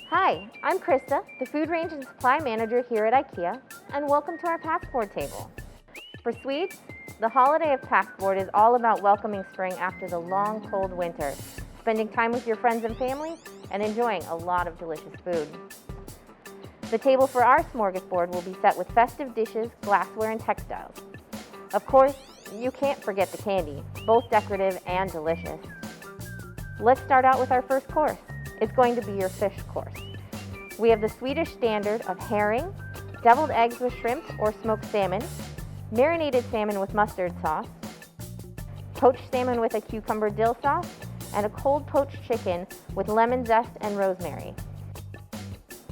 Hi, I'm Krista, the Food Range and Supply Manager here at IKEA, and welcome to our Påskbord table. For Swedes, the holiday of Påskbord is all about welcoming spring after the long, cold winter, spending time with your friends and family, and enjoying a lot of delicious food. The table for our smorgasbord will be set with festive dishes, glassware, and textiles. Of course, you can't forget the candy, both decorative and delicious. Let's start out with our first course. It's going to be your fish course. We have the Swedish standard of herring, deviled eggs with shrimp or smoked salmon, marinated salmon with mustard sauce, poached salmon with a cucumber dill sauce, and a cold poached chicken with lemon zest and rosemary.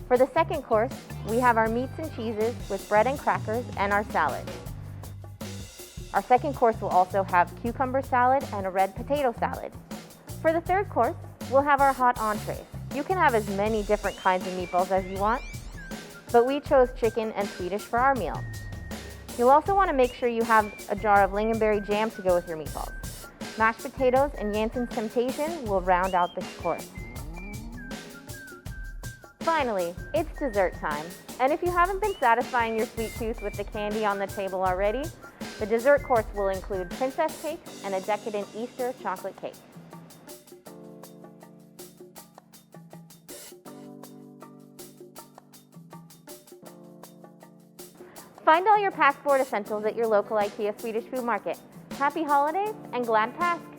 For the second course, we have our meats and cheeses with bread and crackers and our salad. Our second course will also have cucumber salad and a red potato salad. For the third course, we'll have our hot entrees. You can have as many different kinds of meatballs as you want, but we chose chicken and Swedish for our meal. You'll also want to make sure you have a jar of Lingonberry jam to go with your meatballs. Mashed potatoes and Jansson's Temptation will round out this course. Finally, it's dessert time. And if you haven't been satisfying your sweet tooth with the candy on the table already, the dessert course will include princess cake and a decadent Easter chocolate cake. Find all your Påskbord essentials at your local IKEA Swedish food market. Happy holidays and glad Påsk!